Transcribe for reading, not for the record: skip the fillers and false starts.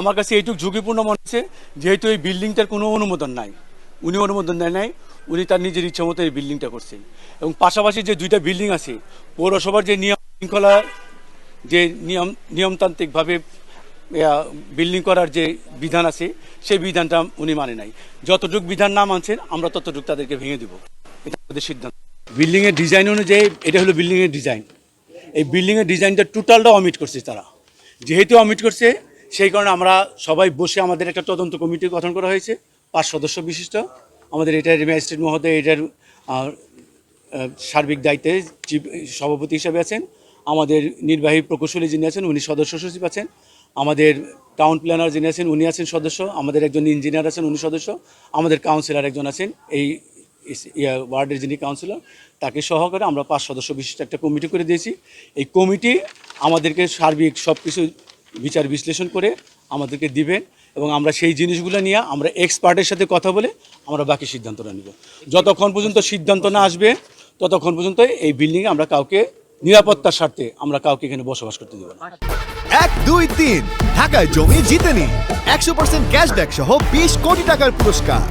আমার কাছে এইটুকু ঝুঁকিপূর্ণ মনে হচ্ছে, যেহেতু এই বিল্ডিংটার কোনো অনুমোদন নাই, উনি অনুমোদন দেয় নাই, উনি তার নিজের ইচ্ছা মতো এই বিল্ডিংটা করছেন। এবং পাশাপাশি যে দুইটা বিল্ডিং আছে, পৌরসভার যে নিয়ম শৃঙ্খলা, যে নিয়মতান্ত্রিকভাবে বিল্ডিং করার যে বিধান আছে, সেই বিধানটা উনি মানে নাই। যতটুকু বিধান না মানছেন, আমরা ততটুকু তাদেরকে ভেঙে দিব, এটা আমাদের সিদ্ধান্ত। বিল্ডিংয়ের ডিজাইন অনুযায়ী এটা হলো বিল্ডিংয়ের ডিজাইন। এই বিল্ডিংয়ের ডিজাইনটা টোটালটা অমিট করছে তারা। যেহেতু অমিট করছে, সেই কারণে আমরা সবাই বসে আমাদের একটা তদন্ত কমিটি গঠন করা হয়েছে, 5 সদস্য বিশিষ্ট। আমাদের এটার ম্যাজিস্ট্রেট মহোদয় এটার সার্বিক দায়িত্বে চিফ সভাপতি হিসাবে আছেন। আমাদের নির্বাহী প্রকৌশলী যিনি আছেন উনি সদস্য সচিব আছেন। আমাদের টাউন প্ল্যানার যিনি আছেন উনি আছেন সদস্য। আমাদের একজন ইঞ্জিনিয়ার আছেন উনি সদস্য। আমাদের কাউন্সিলর একজন আছেন, এই ওয়ার্ডের যিনি কাউন্সিলর, তাকে সহকারে আমরা 5 সদস্য বিশিষ্ট একটা কমিটি করে দিয়েছি। এই কমিটি আমাদেরকে সার্বিক সব কিছু বিচার বিশ্লেষণ করে আমাদেরকে দিবেন, এবং আমরা সেই জিনিসগুলো নিয়ে আমরা এক্সপার্টের সাথে কথা বলে আমরা বাকি সিদ্ধান্তটা নেব। যতক্ষণ পর্যন্ত সিদ্ধান্ত না আসবে, ততক্ষণ পর্যন্ত এই বিল্ডিংয়ে আমরা কাউকে, নিরাপত্তার স্বার্থে আমরা কাউকে এখানে বসবাস করতে দেব না। 1, 2, 3 ঢাকায় জমি জিতে নিন 100% ক্যাশব্যাক সহ 20 কোটি টাকার পুরস্কার।